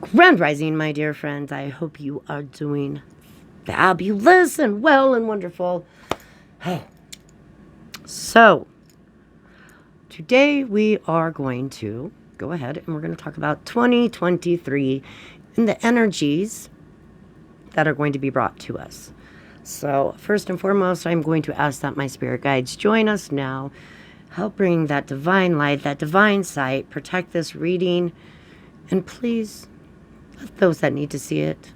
Grand Rising, my dear friends. I hope you are doing fabulous and well and wonderful. So, today we are going to go ahead and we're going to talk about 2023 and the energies that are going to be brought to us. So, first and foremost, I'm going to ask that my spirit guides join us now. Help bring that divine light, that divine sight, protect this reading, and please let those that need to see it.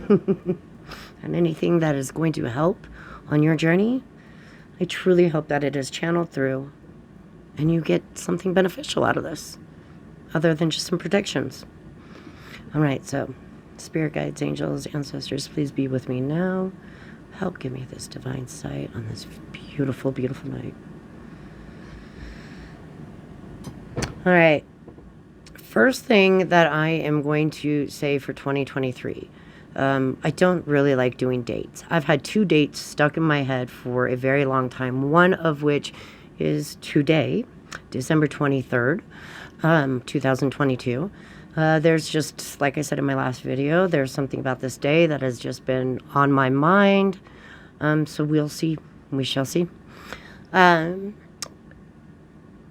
And anything that is going to help on your journey, I truly hope that it is channeled through and you get something beneficial out of this other than just some predictions. All right, so spirit guides, angels, ancestors, please be with me now. Help give me this divine sight on this beautiful, beautiful night. All right. First thing that I am going to say for 2023, I don't really like doing dates. I've had 2 dates stuck in my head for a very long time, one of which is today, December 23rd, 2022. There's just, like I said in my last video, there's something about this day that has just been on my mind. So we'll see. We shall see.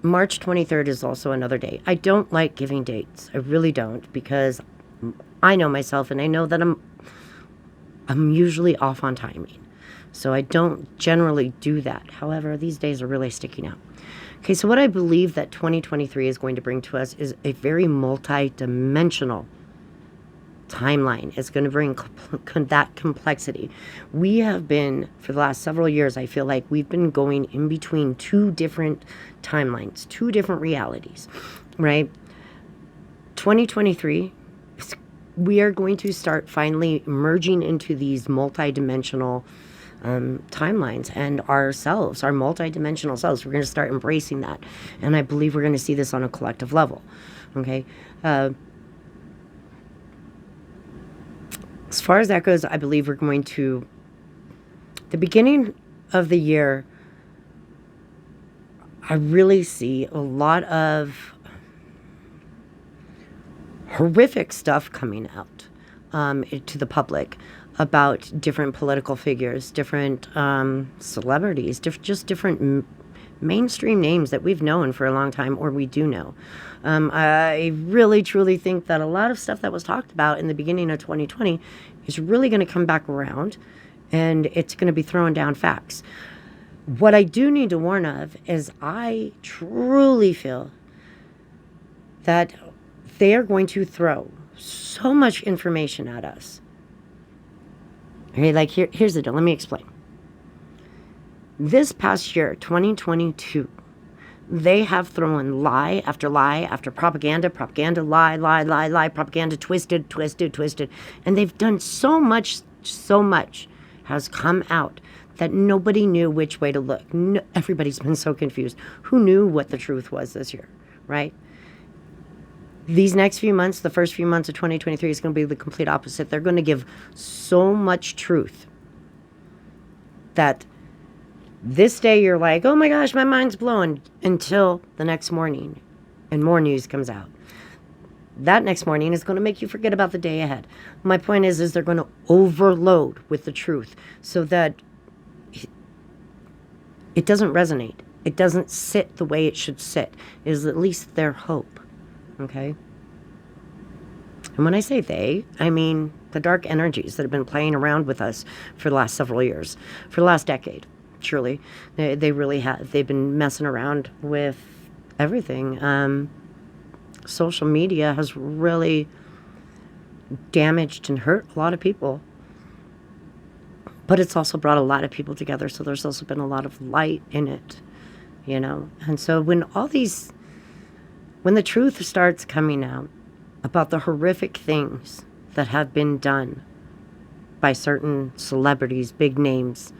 March 23rd is also another day. I don't like giving dates. I really don't, because I know myself and I know that I'm usually off on timing. So I don't generally do that. However, these days are really sticking out. Okay, so what I believe that 2023 is going to bring to us is a very multi-dimensional timeline. It's going to bring that complexity. We have been, for the last several years, I feel like we've been going in between 2 different timelines, 2 different realities, right? 2023, we are going to start finally merging into these multi-dimensional timelines and ourselves, our multi-dimensional selves. We're going to start embracing that. And I believe we're going to see this on a collective level. Okay. As far as that goes, I believe we're going to, the beginning of the year, I really see a lot of horrific stuff coming out to the public about different political figures, different celebrities, just different mainstream names that we've known for a long time, or we do know. I really, truly think that a lot of stuff that was talked about in the beginning of 2020 is really going to come back around, and it's going to be throwing down facts. What I do need to warn of is I truly feel that they are going to throw so much information at us. Okay, like here's the deal. Let me explain. This past year, 2022, they have thrown lie after lie after propaganda, lie, propaganda, twisted. And they've done so much has come out that nobody knew which way to look. No, everybody's been so confused. Who knew what the truth was this year, right? These next few months, the first few months of 2023 is going to be the complete opposite. They're going to give so much truth that this day you're like, oh my gosh, my mind's blown, until the next morning and more news comes out. That next morning is going to make you forget about the day ahead. My point is they're going to overload with the truth so that it doesn't resonate. It doesn't sit the way it should sit, is at least their hope. Okay? And when I say they, I mean the dark energies that have been playing around with us for the last several years, for the last decade. Truly, they really have. They've been messing around with everything. Social media has really damaged and hurt a lot of people, but it's also brought a lot of people together. So there's also been a lot of light in it, you know. And so when the truth starts coming out about the horrific things that have been done by certain celebrities, big names,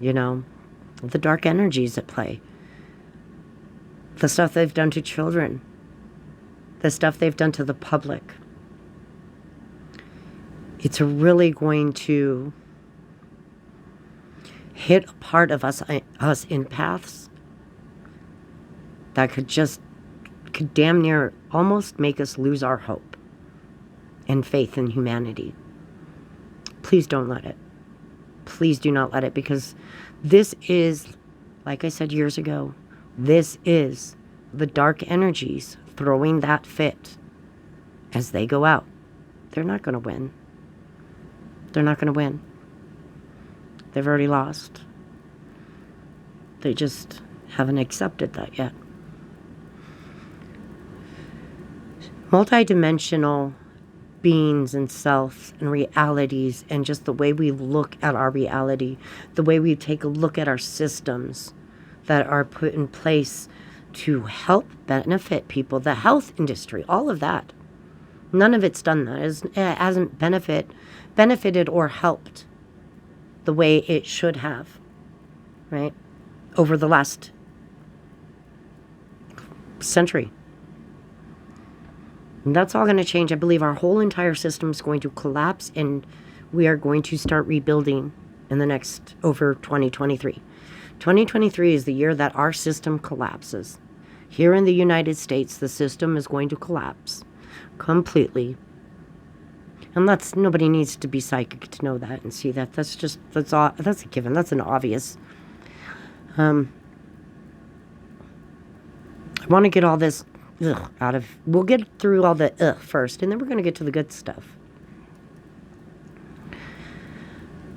you know, the dark energies at play, the stuff they've done to children, the stuff they've done to the public, it's really going to hit a part of us empaths that could could damn near almost make us lose our hope and faith in humanity. Please don't let it. Please do not let it, because this is, like I said years ago, this is the dark energies throwing that fit as they go out. They're not going to win. They're not going to win. They've already lost. They just haven't accepted that yet. Multidimensional beings and selves and realities, and just the way we look at our reality, the way we take a look at our systems that are put in place to help benefit people, the health industry, all of that. None of it's done that. It hasn't benefited or helped the way it should have, right? Over the last century. And that's all going to change. I believe our whole entire system is going to collapse, and we are going to start rebuilding in the next, over 2023. 2023 is the year that our system collapses. Here in the United States, the system is going to collapse completely. And nobody needs to be psychic to know that and see that. That's a given. That's an obvious. I want to get all this we'll get through all the first, and then we're going to get to the good stuff.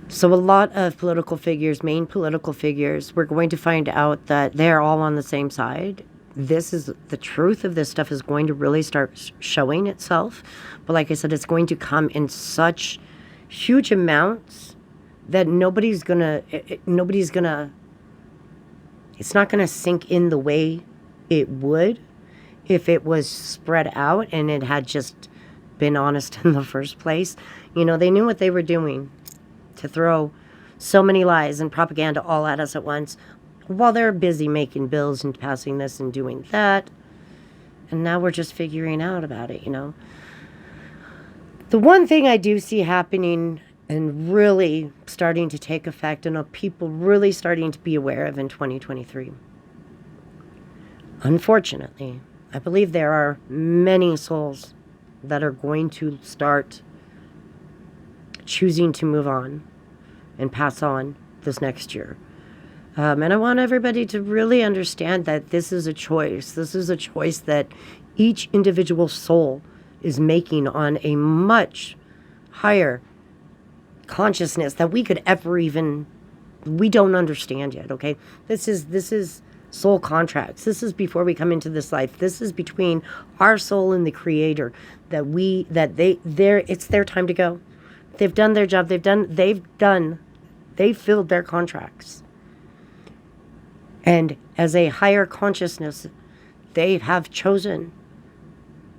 So a lot of political figures, main political figures, we're going to find out that they're all on the same side. This is the truth of this stuff is going to really start showing itself. But like I said, it's going to come in such huge amounts that it's not going to sink in the way it would if it was spread out and it had just been honest in the first place. You know, they knew what they were doing to throw so many lies and propaganda all at us at once while they're busy making bills and passing this and doing that. And now we're just figuring out about it, you know. The one thing I do see happening and really starting to take effect, and people really starting to be aware of in 2023, unfortunately, I believe there are many souls that are going to start choosing to move on and pass on this next year. And I want everybody to really understand that this is a choice. This is a choice that each individual soul is making on a much higher consciousness that we could ever we don't understand yet, okay? This is soul contracts. This is before we come into this life. This is between our soul and the Creator, it's their time to go. They've done their job. They've filled their contracts. And as a higher consciousness, they have chosen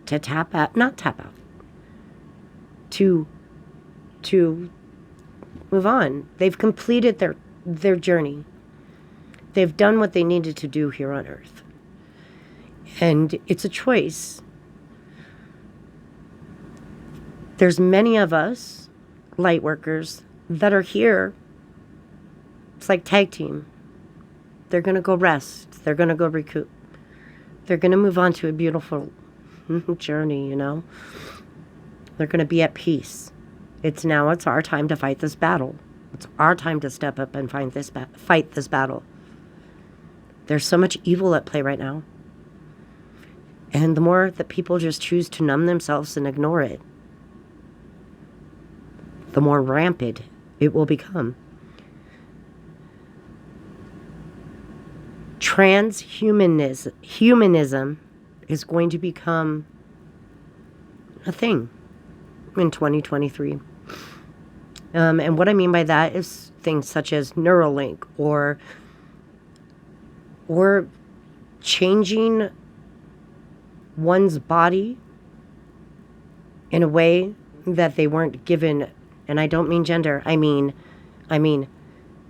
to to move on. They've completed their journey. They've done what they needed to do here on Earth. And it's a choice. There's many of us, light workers, that are here. It's like tag team. They're going to go rest. They're going to go recoup. They're going to move on to a beautiful journey, you know. They're going to be at peace. It's our time to fight this battle. It's our time to step up and fight this battle. There's so much evil at play right now. And the more that people just choose to numb themselves and ignore it, the more rampant it will become. Transhumanism is going to become a thing in 2023. And what I mean by that is things such as Neuralink or changing one's body in a way that they weren't given. And I don't mean gender. I mean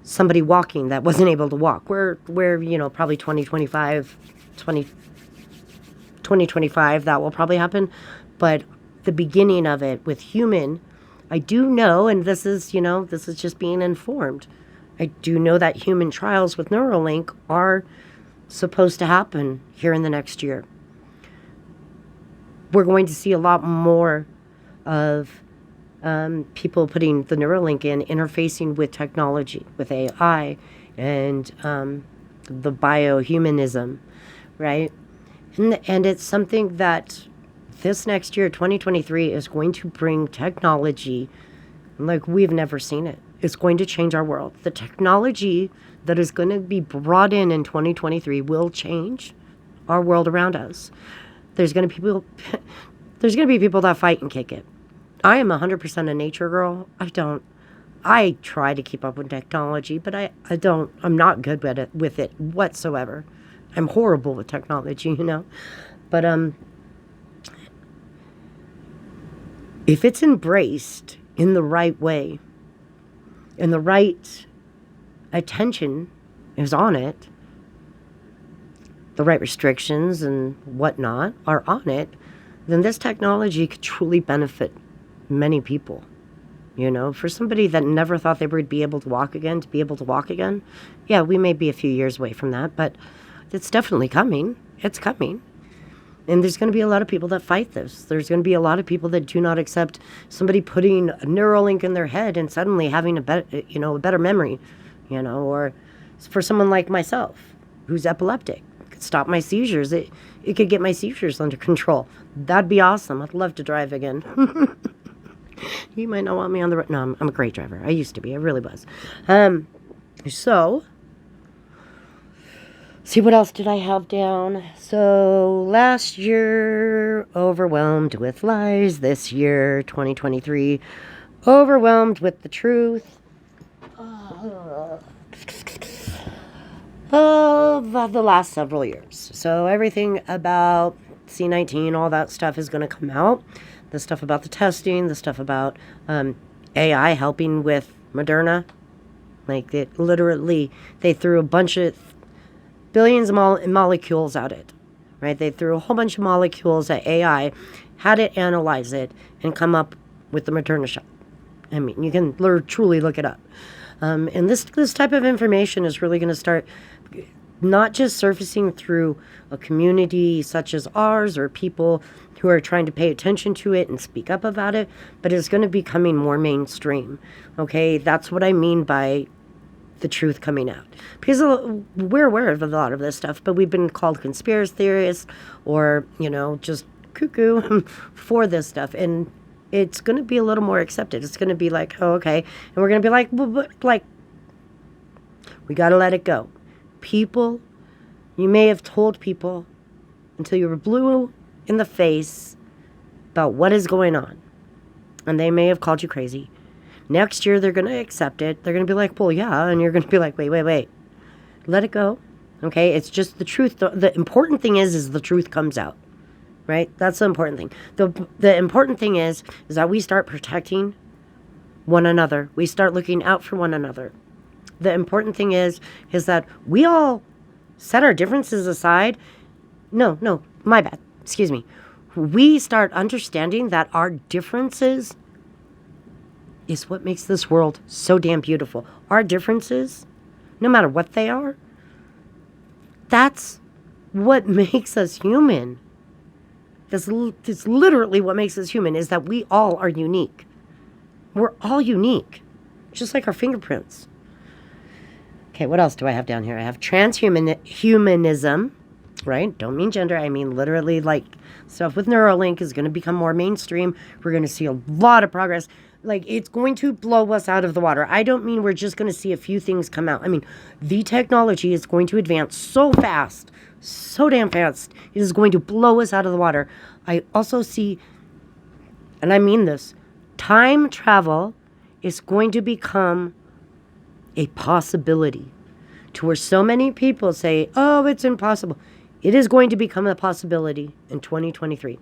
somebody walking that wasn't able to walk. We're probably 2025 that will probably happen. But the beginning of it with human, I do know, and this is just being informed. I do know that human trials with Neuralink are supposed to happen here in the next year. we're going to see a lot more of people putting the Neuralink in, interfacing with technology, with AI, and the biohumanism, right? And it's something that this next year, 2023, is going to bring technology like we've never seen it. It's going to change our world. The technology that is going to be brought in 2023 will change our world around us. There's going to be people, there's going to be people that fight and kick it. I am 100% a nature girl. I try to keep up with technology, but I'm not good with it whatsoever. I'm horrible with technology, But if it's embraced in the right way, and the right attention is on it, the right restrictions and whatnot are on it, then this technology could truly benefit many people. For somebody that never thought they would be able to walk again, to be able to walk again, yeah, we may be a few years away from that, but it's definitely coming. It's coming. And there's going to be a lot of people that fight this. There's going to be a lot of people that do not accept somebody putting a Neuralink in their head and suddenly having a better memory, or for someone like myself who's epileptic, it could stop my seizures. It could get my seizures under control. That'd be awesome. I'd love to drive again. You might not want me on the road. No, I'm a great driver. I used to be. I really was. So, see, what else did I have down? So, last year, overwhelmed with lies. This year, 2023, overwhelmed with the truth. Of the last several years. So, everything about C-19, all that stuff is going to come out. The stuff about the testing, the stuff about AI helping with Moderna. Like, it literally, they threw a bunch of billions of molecules at it, right? They threw a whole bunch of molecules at AI, had it analyze it, and come up with the Moderna shot. I mean, you can truly look it up. And this type of information is really going to start not just surfacing through a community such as ours or people who are trying to pay attention to it and speak up about it, but it's going to be coming more mainstream. Okay, that's what I mean by the truth coming out. Because we're aware of a lot of this stuff, but we've been called conspiracy theorists or, just cuckoo for this stuff. And it's going to be a little more accepted. It's going to be like, oh, okay. And we're going to be like, we got to let it go. People, you may have told people until you were blue in the face about what is going on. And they may have called you crazy. Next year, they're going to accept it. They're going to be like, well, yeah. And you're going to be like, wait. Let it go. Okay? It's just the truth. The important thing is the truth comes out. Right? That's the important thing. The important thing is that we start protecting one another. We start looking out for one another. The important thing is that we all set our differences aside. No, my bad. Excuse me. We start understanding that our differences is what makes this world so damn beautiful. Our differences, no matter what they are, that's what makes us human. That's literally what makes us human, is that we all are unique. We're all unique, just like our fingerprints. Okay, what else do I have down here? I have transhumanism, right? Don't mean gender. I mean literally, like, stuff with Neuralink is going to become more mainstream. We're going to see a lot of progress. Like, it's going to blow us out of the water. I don't mean we're just going to see a few things come out. I mean, the technology is going to advance so fast, so damn fast. It is going to blow us out of the water. I also see, and I mean this, time travel is going to become a possibility, to where so many people say, oh, it's impossible. It is going to become a possibility in 2023.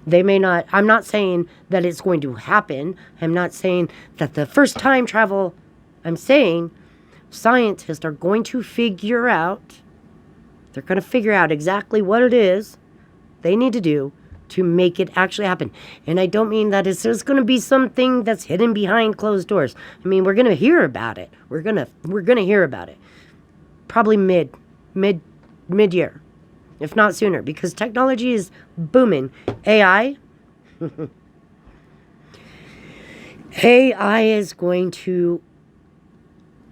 They may not, I'm not saying that it's going to happen. I'm not saying that the first time travel, I'm saying scientists are going to figure out, they're going to figure out exactly what it is they need to do to make it actually happen. And I don't mean that it's just going to be something that's hidden behind closed doors. I mean, we're going to hear about it. We're going to hear about it. Probably mid-year. if not sooner, because technology is booming. AI, AI is going to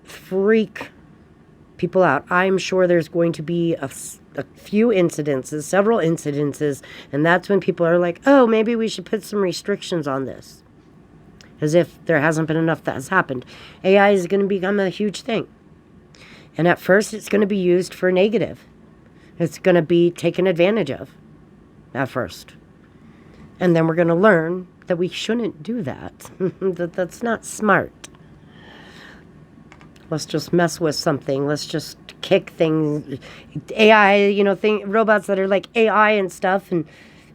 freak people out. I'm sure there's going to be a few incidences, several incidences, and that's when people are like, oh, maybe we should put some restrictions on this. As if there hasn't been enough that has happened. AI is going to become a huge thing. And at first, it's going to be used for negative. It's going to be taken advantage of at first. And then we're going to learn that we shouldn't do that. That's not smart. Let's just mess with something. Let's just kick things. AI, robots that are like AI and stuff.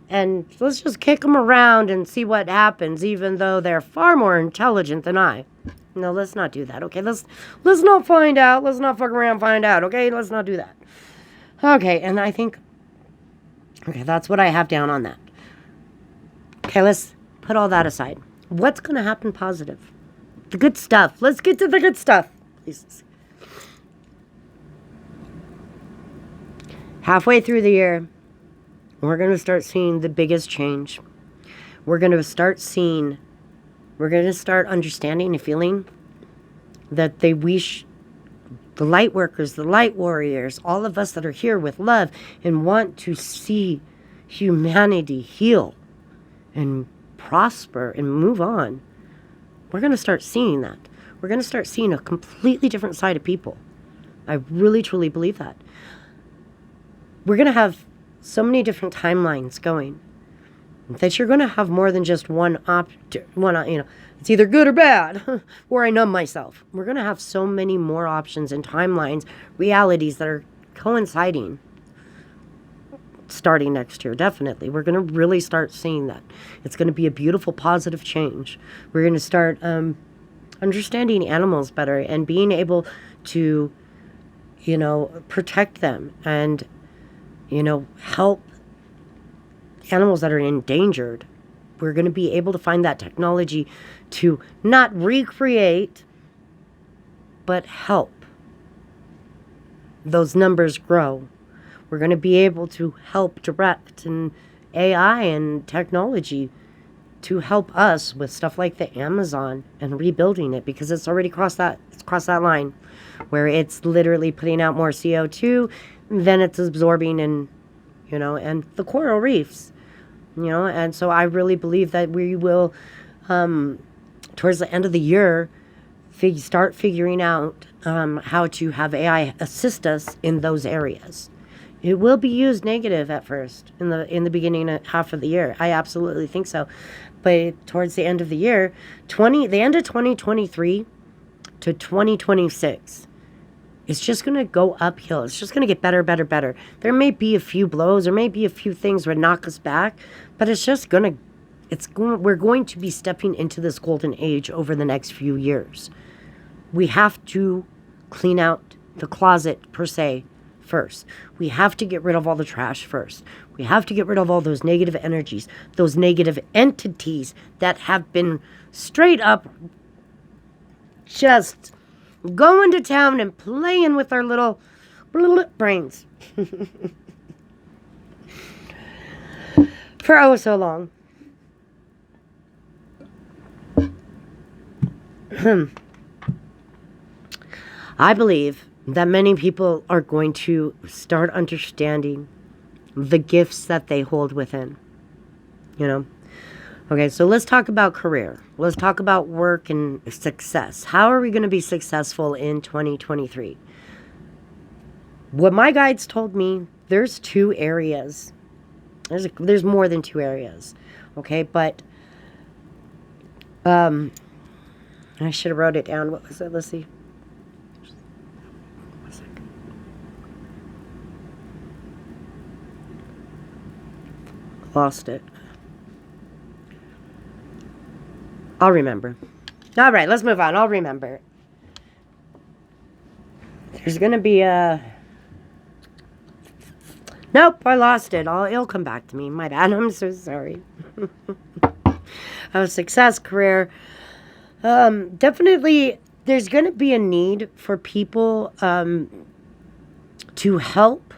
And let's just kick them around and see what happens, even though they're far more intelligent than I. No, let's not do that, okay? Let's not find out. Let's not fuck around and find out, okay? Let's not do that. Okay, and I think, okay, that's what I have down on that. Okay, let's put all that aside. What's going to happen positive? The good stuff. Let's get to the good stuff. Please. Halfway through the year, we're going to start seeing the biggest change. We're going to start understanding and feeling that the light workers, the light warriors, all of us that are here with love and want to see humanity heal and prosper and move on, we're going to start seeing that. We're going to start seeing a completely different side of people. I really, truly believe that. We're going to have so many different timelines going that you're going to have more than just one it's either good or bad, or I numb myself. We're going to have so many more options and timelines, realities that are coinciding starting next year, definitely. We're going to really start seeing that. It's going to be a beautiful, positive change. We're going to start understanding animals better and being able to, protect them and, help animals that are endangered. We're going to be able to find that technology to not recreate, but help those numbers grow. We're going to be able to help direct and AI and technology to help us with stuff like the Amazon and rebuilding it, because it's already crossed that line where it's literally putting out more CO2 than it's absorbing and the coral reefs, and so I really believe that we will, towards the end of the year, start figuring out how to have AI assist us in those areas. It will be used negative at first in the beginning half of the year. I absolutely think so. But towards the end of the year, the end of 2023 to 2026, it's just going to go uphill. It's just going to get better, better, better. There may be a few blows, there may be a few things that knock us back, but we're going to be stepping into this golden age over the next few years. We have to clean out the closet, per se, first. We have to get rid of all the trash first. We have to get rid of all those negative energies, those negative entities that have been straight up just going to town and playing with our little brains for oh so long. I believe that many people are going to start understanding the gifts that they hold within. Okay, so let's talk about career. Let's talk about work and success. How are we going to be successful in 2023? What my guides told me, there's two areas. There's more than two areas. Okay, but I should have wrote it down. What was it? Let's see. Lost it. I'll remember. All right, let's move on. I'll remember. There's going to be a... Nope, I lost it. It'll come back to me. My bad. I'm so sorry. Success, career. Definitely, there's going to be a need for people to help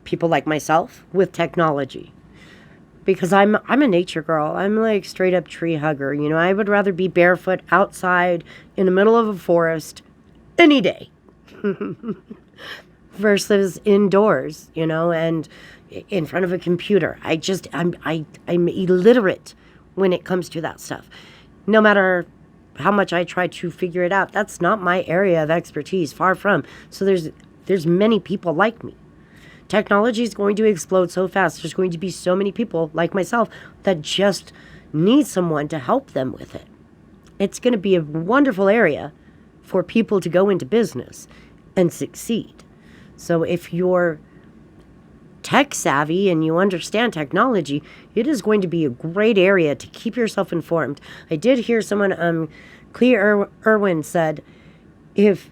people like myself with technology. Because I'm a nature girl. I'm like straight up tree hugger. You know, I would rather be barefoot outside in the middle of a forest any day versus indoors, you know, and in front of a computer. I'm illiterate when it comes to that stuff. No matter how much I try to figure it out, that's not my area of expertise, far from. So there's many people like me. Technology is going to explode so fast. There's going to be so many people like myself that just need someone to help them with it. It's going to be a wonderful area for people to go into business and succeed. So if you're tech savvy and you understand technology, it is going to be a great area to keep yourself informed. I did hear someone, Clea Irwin said, if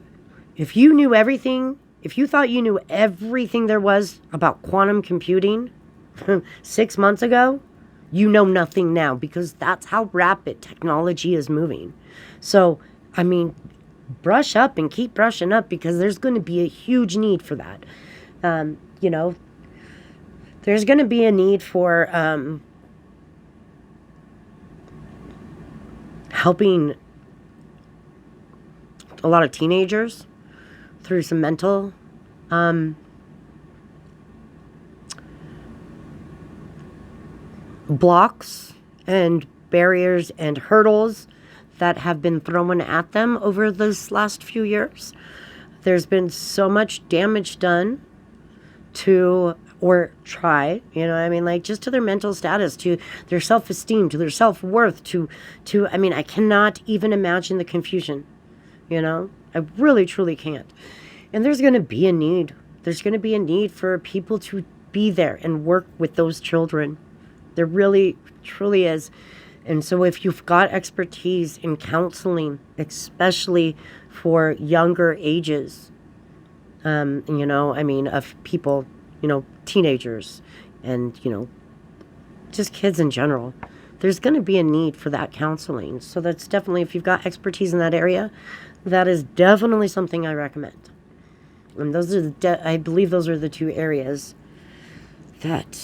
you knew everything, if you thought you knew everything there was about quantum computing 6 months ago, you know nothing now, because that's how rapid technology is moving. So, I mean, brush up and keep brushing up, because there's going to be a huge need for that. You know, there's going to be a need for helping a lot of teenagers through some mental blocks and barriers and hurdles that have been thrown at them over this last few years. There's been so much damage done to, or try, you know what I mean, like just to their mental status, to their self-esteem, to their self-worth, to I mean, I cannot even imagine the confusion, you know? I really, truly can't. And there's going to be a need. There's going to be a need for people to be there and work with those children. There really, truly is. And so if you've got expertise in counseling, especially for younger ages, you know, I mean, of people, you know, teenagers and, you know, just kids in general, there's going to be a need for that counseling. So that's definitely, if you've got expertise in that area, that is definitely something I recommend. And those are I believe those are the two areas that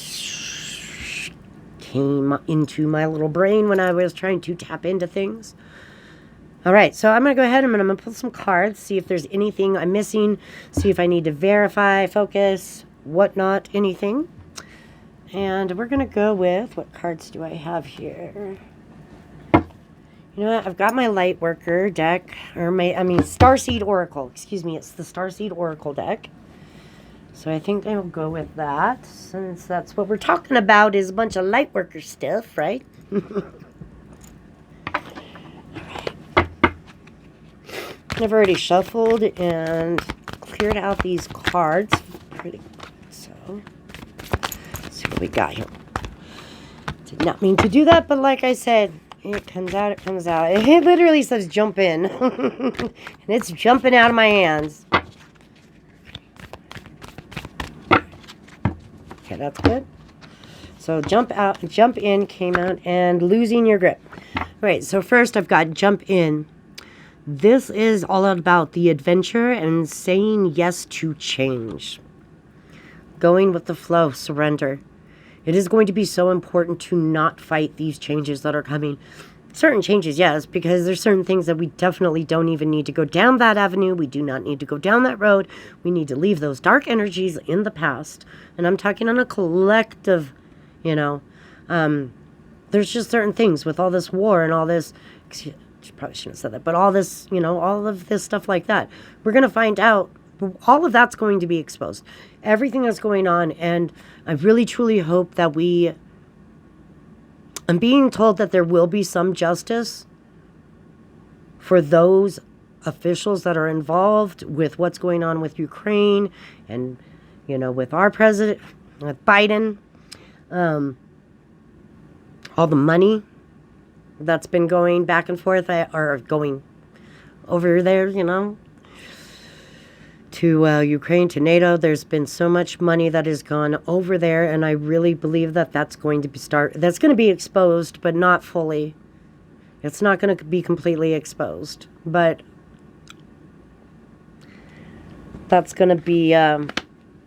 came into my little brain when I was trying to tap into things. All right, so I'm going to go ahead and I'm going to pull some cards, see if there's anything I'm missing, see if I need to verify, focus, whatnot, anything. And we're going to go with, what cards do I have here? You know what? I've got my Lightworker deck, or Starseed Oracle. Excuse me, it's the Starseed Oracle deck. So I think I'll go with that, since that's what we're talking about, is a bunch of Lightworker stuff, right? I've already shuffled and cleared out these cards pretty good. So let's see what we got here. Did not mean to do that, but like I said, it comes out, it comes out. It literally says jump in. And it's jumping out of my hands. Okay, that's good. So jump out, jump in came out, and losing your grip. All right, so first I've got jump in. This is all about the adventure and saying yes to change. Going with the flow, surrender. It is going to be so important to not fight these changes that are coming. Certain changes, yes, because there's certain things that we definitely don't even need to go down that avenue. We do not need to go down that road. We need to leave those dark energies in the past. And I'm talking on a collective, you know. There's just certain things with all this war and all this, probably shouldn't have said that, but all this, you know, all of this stuff like that. We're going to find out, all of that's going to be exposed. Everything that's going on, and I really truly hope that I'm being told that there will be some justice for those officials that are involved with what's going on with Ukraine and, you know, with our president, with Biden, all the money that's been going back and forth, or going over there, you know, to Ukraine, to NATO. There's been so much money that has gone over there, and I really believe that that's going to be exposed, but not fully. It's not going to be completely exposed, but that's going to be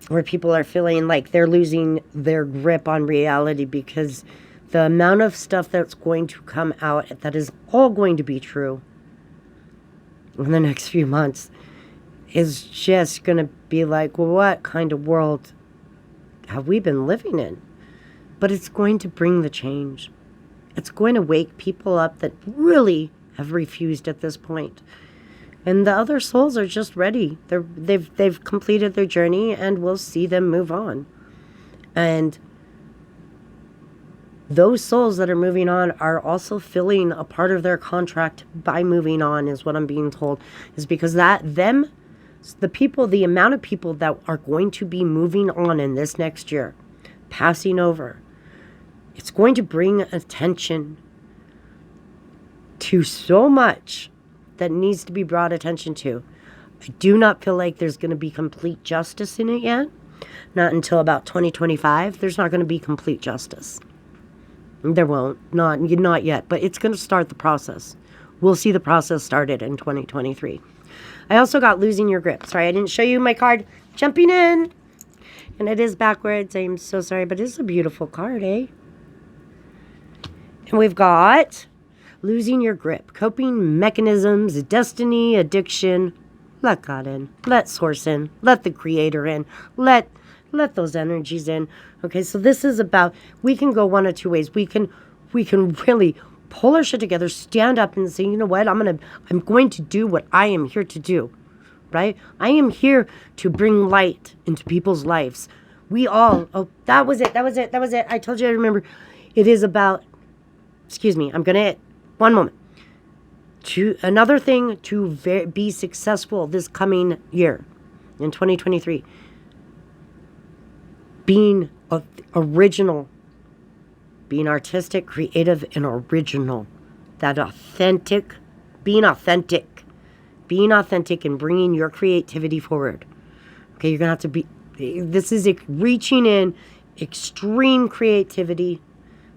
where people are feeling like they're losing their grip on reality because the amount of stuff that's going to come out that is all going to be true in the next few months is just going to be like, well, what kind of world have we been living in? But it's going to bring the change. It's going to wake people up that really have refused at this point. And the other souls are just ready. They've completed their journey, and we'll see them move on. And those souls that are moving on are also filling a part of their contract by moving on, is what I'm being told. Is because the amount of people that are going to be moving on in this next year, passing over, it's going to bring attention to so much that needs to be brought attention to. I do not feel like there's going to be complete justice in it yet. Not until about 2025. There's not going to be complete justice. There won't. Not yet. But it's going to start the process. We'll see the process started in 2023. I also got Losing Your Grip. Sorry, I didn't show you my card. Jumping in. And it is backwards. I'm so sorry. But it's a beautiful card, eh? And we've got Losing Your Grip, Coping Mechanisms, Destiny, Addiction. Let God in. Let Source in. Let the Creator in. Let those energies in. Okay, so this is about, we can go one of two ways. We can really pull our shit together, stand up and say, you know what, I'm going to do what I am here to do. Right? I am here to bring light into people's lives. That was it. I told you I remember. It is about, one moment. Another thing to be successful this coming year, in 2023, being original, being artistic, creative, and original. Being authentic and bringing your creativity forward. Okay, you're going to have to be, this is reaching in extreme creativity,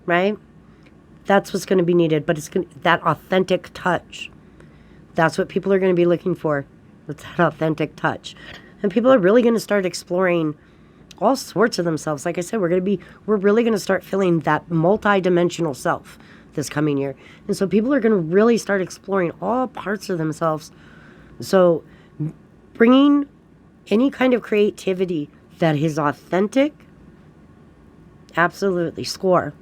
right? That's what's going to be needed, but that authentic touch. That's what people are going to be looking for. It's that authentic touch. And people are really going to start exploring all sorts of themselves. Like I said, we're really going to start feeling that multi-dimensional self this coming year. And so people are going to really start exploring all parts of themselves. So bringing any kind of creativity that is authentic, absolutely, score.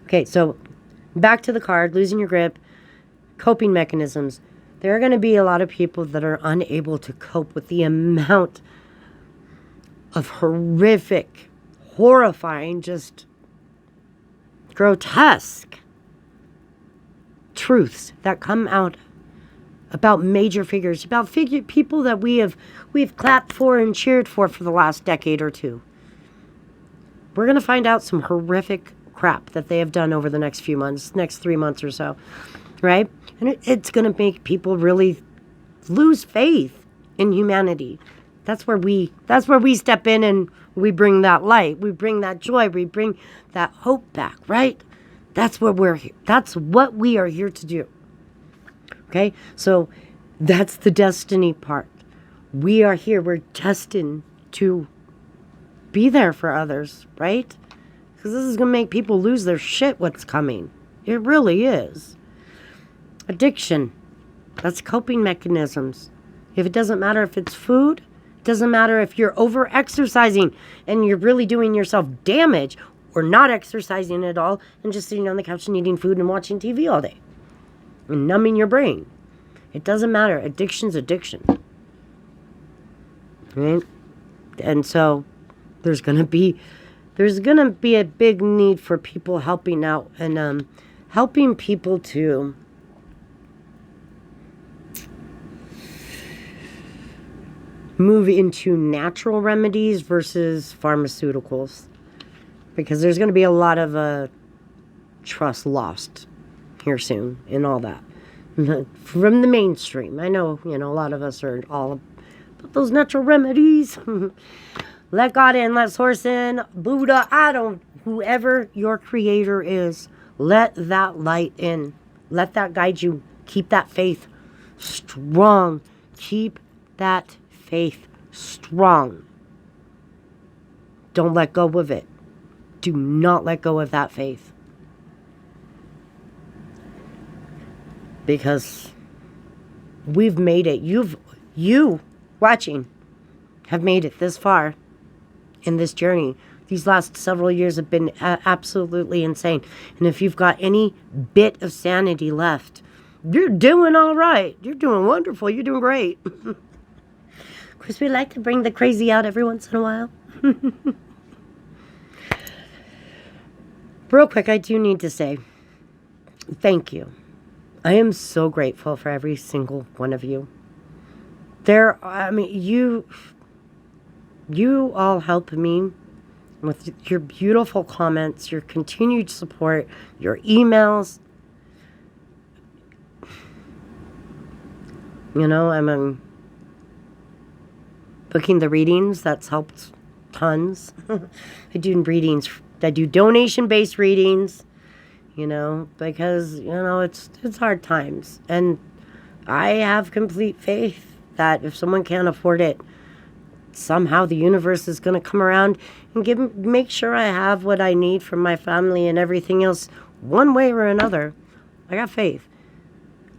Okay, so back to the card, Losing Your Grip, Coping Mechanisms. There are going to be a lot of people that are unable to cope with the amount of horrific, horrifying, just grotesque truths that come out about major figures, about people that we've clapped for and cheered for the last decade or two. We're going to find out some horrific crap that they have done over the next few months, next 3 months or so, right? And it's going to make people really lose faith in humanity. That's where we step in and we bring that light, we bring that joy, we bring that hope back, right? That's what we're here. That's what we are here to do. Okay? So that's the destiny part. We are here. We're destined to be there for others, right? Because this is going to make people lose their shit what's coming. It really is. Addiction. That's coping mechanisms. If it doesn't matter if it's food, it doesn't matter if you're over-exercising and you're really doing yourself damage, or not exercising at all and just sitting on the couch and eating food and watching TV all day and numbing your brain. It doesn't matter. Addiction's addiction. Right? And so there's going to be a big need for people helping out and helping people to move into natural remedies versus pharmaceuticals, because there's going to be a lot of trust lost here soon in all that from the mainstream. I know, a lot of us are all about those natural remedies. Let God in, let Source in, Buddha, whoever your creator is, let that light in. Let that guide you. Keep that faith strong. Keep that faith strong. Don't let go of it. Do not let go of that faith. Because we've made it. You watching have made it this far in this journey. These last several years have been absolutely insane. And if you've got any bit of sanity left, you're doing all right. You're doing wonderful. You're doing great. Of course, we like to bring the crazy out every once in a while. Real quick, I do need to say thank you. I am so grateful for every single one of you. You all help me with your beautiful comments, your continued support, your emails. I'm booking the readings. That's helped tons. I do donation-based readings, because, it's hard times. And I have complete faith that if someone can't afford it, somehow the universe is going to come around and make sure I have what I need for my family and everything else, one way or another. I got faith.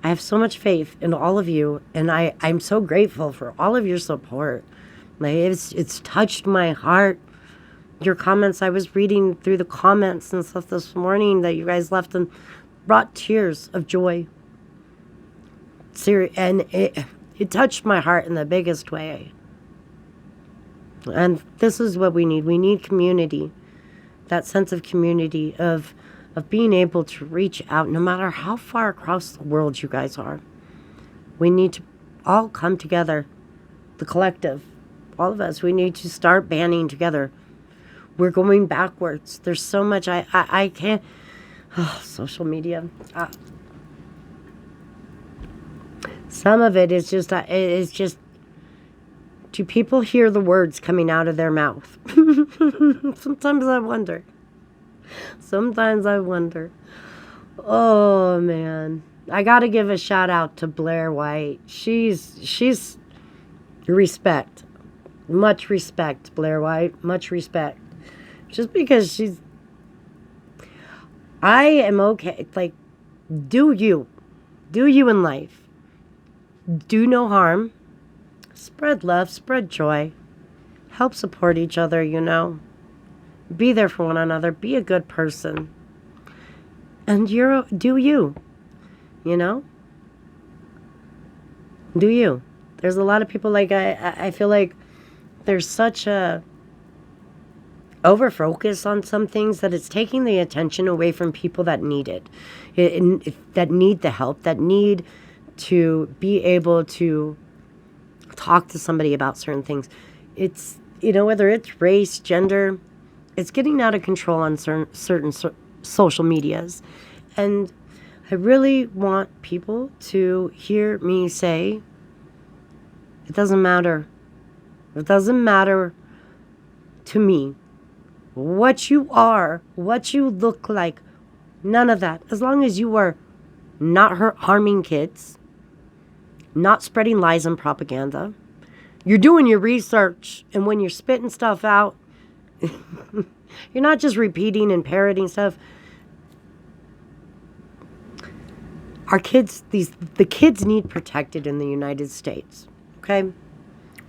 I have so much faith in all of you, and I'm so grateful for all of your support. It's touched my heart. Your comments, I was reading through the comments and stuff this morning that you guys left, and brought tears of joy. And it touched my heart in the biggest way. And this is what we need. We need community. That sense of community, of being able to reach out no matter how far across the world you guys are. We need to all come together. The collective. All of us. We need to start banding together. We're going backwards. There's so much I can't. Social media. Some of it is just, do people hear the words coming out of their mouth? Sometimes I wonder. Oh, man. I got to give a shout out to Blair White. She's respect. Much respect, Blair White. Much respect. Just because I am okay. Like, do you in life. Do no harm. Spread love, spread joy. Help support each other, Be there for one another. Be a good person. And do you. Do you. There's a lot of people, like, I feel like there's such a over focus on some things that it's taking the attention away from people that need it, that need the help, that need to be able to talk to somebody about certain things. It's, whether it's race, gender, it's getting out of control on certain social medias. And I really want people to hear me say, it doesn't matter. It doesn't matter to me what you are, what you look like, none of that. As long as you are not harming kids, not spreading lies and propaganda, you're doing your research, and when you're spitting stuff out, you're not just repeating and parroting stuff. Our kids, the kids need protected in the United States, okay?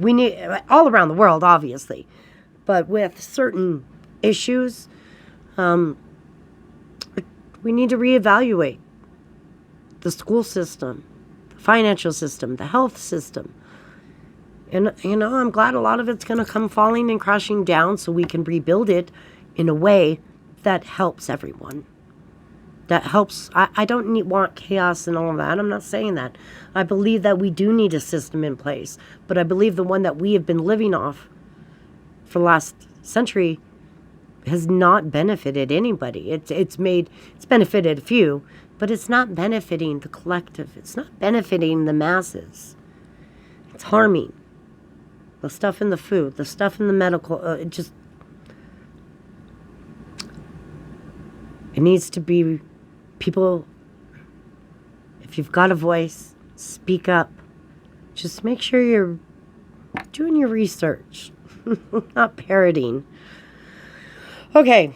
We need, all around the world, obviously, but with certain issues, we need to reevaluate the school system, the financial system, the health system. And, I'm glad a lot of it's going to come falling and crashing down so we can rebuild it in a way that helps everyone. That helps. I don't want chaos and all of that. I'm not saying that. I believe that we do need a system in place. But I believe the one that we have been living off for the last century has not benefited anybody. It's benefited a few, but it's not benefiting the collective. It's not benefiting the masses. It's harming. The stuff in the food, the stuff in the medical, it needs to be people, if you've got a voice, speak up. Just make sure you're doing your research, not parroting. Okay,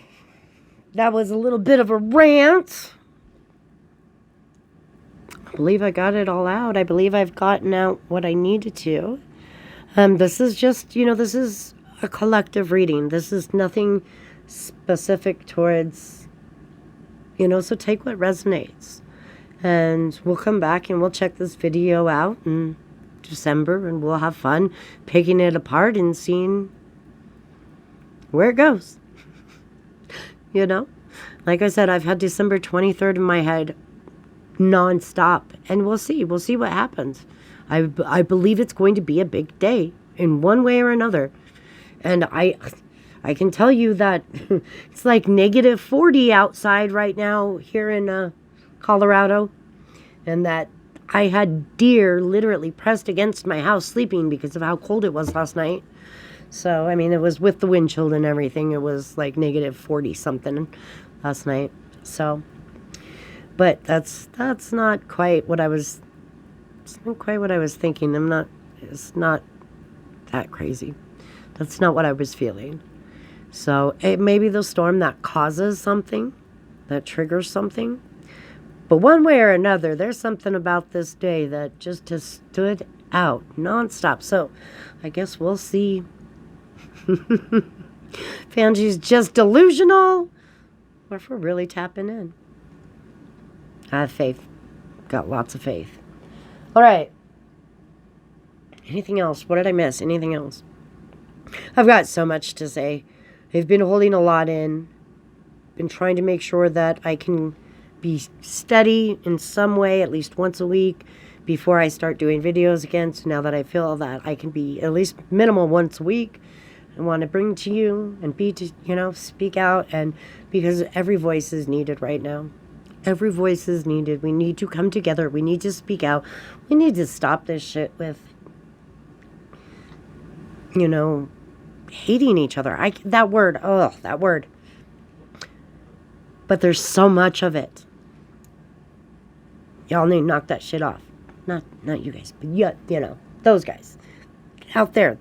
that was a little bit of a rant. I believe I got it all out. I believe I've gotten out what I needed to. This is just, this is a collective reading. This is nothing specific towards, so take what resonates. And we'll come back and we'll check this video out in December and we'll have fun picking it apart and seeing where it goes. Like I said, I've had December 23rd in my head nonstop, and we'll see what happens. I believe it's going to be a big day in one way or another. And I can tell you that it's like negative 40 outside right now here in Colorado, and that I had deer literally pressed against my house sleeping because of how cold it was last night. So, I mean, it was with the wind chill and everything. It was like negative 40 something last night. So, but that's not quite what I was, it's not quite what I was thinking. It's not that crazy. That's not what I was feeling. So it may be the storm that causes something, that triggers something. But one way or another, there's something about this day that just has stood out nonstop. So I guess we'll see. If Angie's just delusional, or if we're really tapping in. I have faith. Got lots of faith. All right. Anything else? What did I miss? Anything else? I've got so much to say. I've been holding a lot in. Been trying to make sure that I can be steady in some way, at least once a week, before I start doing videos again. So now that I feel that I can be at least minimal once a week, I want to bring to you and speak out. And because every voice is needed right now. Every voice is needed. We need to come together. We need to speak out. We need to stop this shit with, hating each other. That word. But there's so much of it. Y'all need to knock that shit off. Not you guys, but yeah, those guys out there.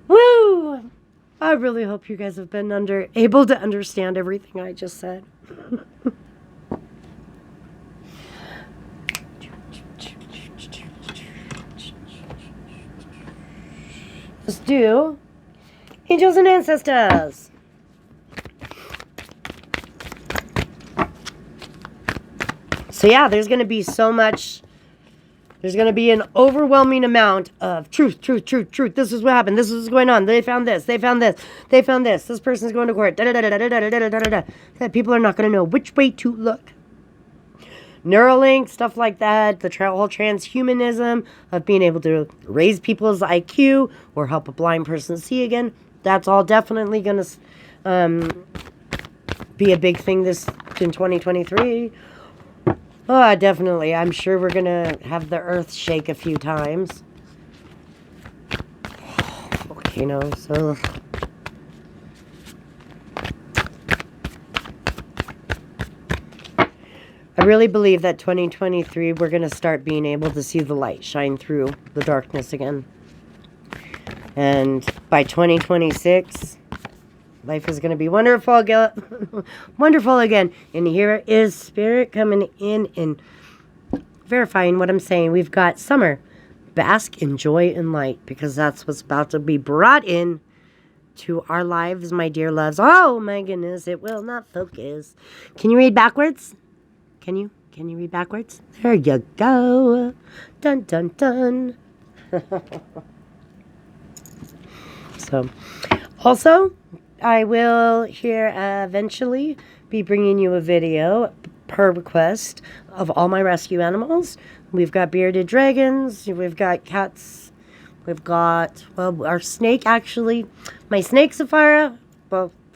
Woo! I really hope you guys have been able to understand everything I just said. Let's do Angels and Ancestors. So yeah, there's going to be so much. There's going to be an overwhelming amount of truth. This is what happened. This is what's going on. They found this. They found this. They found this. This person's going to court. That people are not going to know which way to look. Neuralink, stuff like that. The whole transhumanism of being able to raise people's IQ or help a blind person see again. That's all definitely going to be a big thing in 2023. Oh, definitely. I'm sure we're going to have the earth shake a few times. Volcanoes. Ugh. I really believe that 2023 we're going to start being able to see the light shine through the darkness again. And by 2026... life is going to be wonderful again. And here is Spirit coming in and verifying what I'm saying. We've got summer. Bask in joy and light, because that's what's about to be brought in to our lives, my dear loves. Oh, my goodness. It will not focus. Can you read backwards? Can you read backwards? There you go. Dun, dun, dun. So, also... I will here eventually be bringing you a video per request of all my rescue animals. We've got bearded dragons, we've got cats, we've got, our snake actually. My snake Saphira,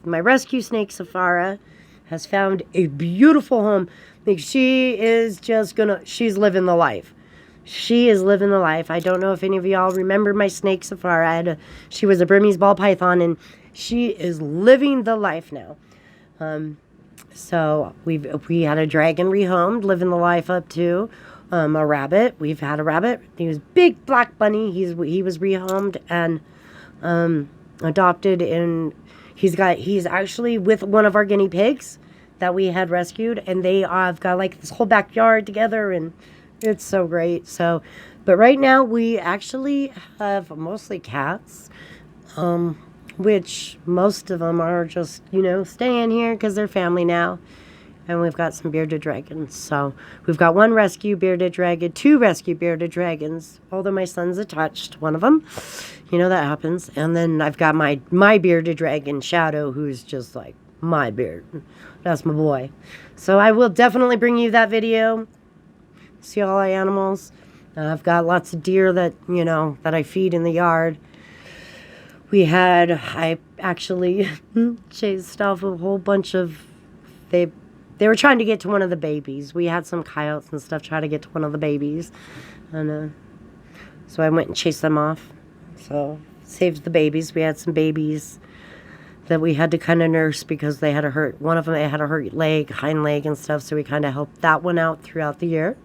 my rescue snake Saphira has found a beautiful home. Like, she is she's living the life. She is living the life. I don't know if any of y'all remember my snake Saphira. She was a Burmese ball python, and she is living the life now. So we had a dragon rehomed, living the life up to a rabbit. We've had a rabbit. He was big black bunny. He was rehomed, and adopted, and he's actually with one of our guinea pigs that we had rescued, and they have got like this whole backyard together, and it's so great. So, but right now we actually have mostly cats, which most of them are just, staying here because they're family now. And we've got some bearded dragons. So we've got one rescue bearded dragon, two rescue bearded dragons, although my son's attached one of them. That happens. And then I've got my bearded dragon, Shadow, who's just like my beard. That's my boy. So I will definitely bring you that video. See all our animals. I've got lots of deer that, that I feed in the yard. I actually chased off a whole bunch of, they were trying to get to one of the babies. We had some coyotes and stuff try to get to one of the babies. And so I went and chased them off. So saved the babies. We had some babies that we had to kind of nurse because they had a hurt. One of them had a hurt leg, hind leg and stuff. So we kind of helped that one out throughout the year.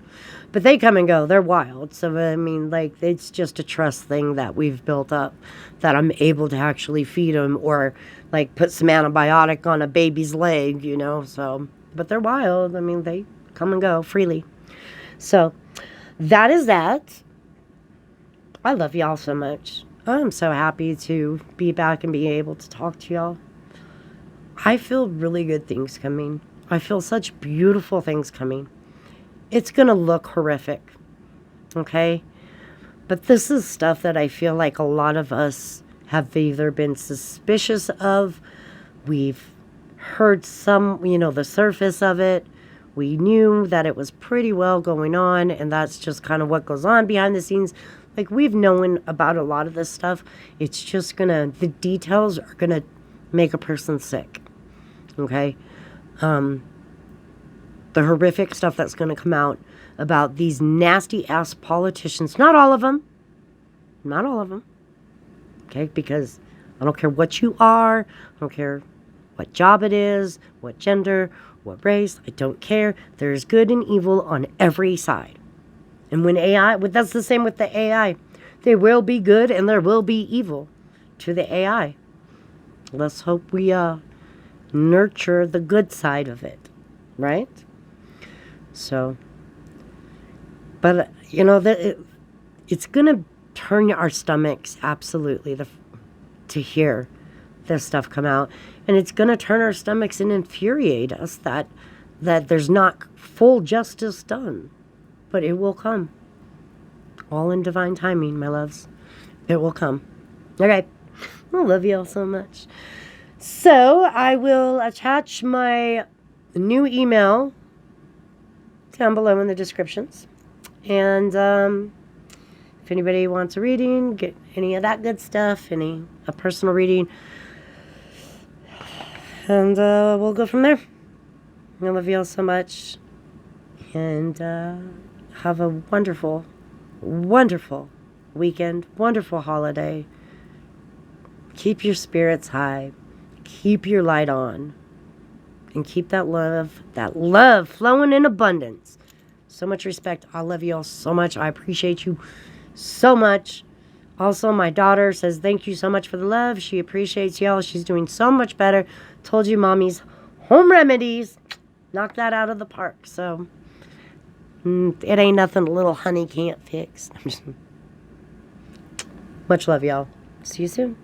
But they come and go. They're wild. So, I mean, like, it's just a trust thing that we've built up, that I'm able to actually feed them or, like, put some antibiotic on a baby's leg, So, but they're wild. I mean, they come and go freely. So, that is that. I love y'all so much. I'm so happy to be back and be able to talk to y'all. I feel really good things coming. I feel such beautiful things coming. It's going to look horrific, okay? But this is stuff that I feel like a lot of us have either been suspicious of. We've heard some, the surface of it. We knew that it was pretty well going on, and that's just kind of what goes on behind the scenes. Like, we've known about a lot of this stuff. It's just the details are going to make a person sick, okay? The horrific stuff that's going to come out about these nasty-ass politicians. Not all of them. Not all of them. Okay? Because I don't care what you are. I don't care what job it is, what gender, what race. I don't care. There's good and evil on every side. And when that's the same with the AI. There will be good and there will be evil to the AI. Let's hope we nurture the good side of it. Right? So, but, it's going to turn our stomachs, absolutely, to hear this stuff come out. And it's going to turn our stomachs and infuriate us that there's not full justice done. But it will come. All in divine timing, my loves. It will come. Okay. I love you all so much. So, I will attach my new email down below in the descriptions. And if anybody wants a reading, get any of that good stuff, a personal reading, and we'll go from there. I love you all so much. And have a wonderful, wonderful weekend, wonderful holiday. Keep your spirits high. Keep your light on. And keep that love flowing in abundance. So much respect. I love you all so much. I appreciate you so much. Also, my daughter says thank you so much for the love. She appreciates y'all. She's doing so much better. Told you, mommy's home remedies knock that out of the park. So, it ain't nothing a little honey can't fix. Much love, y'all. See you soon.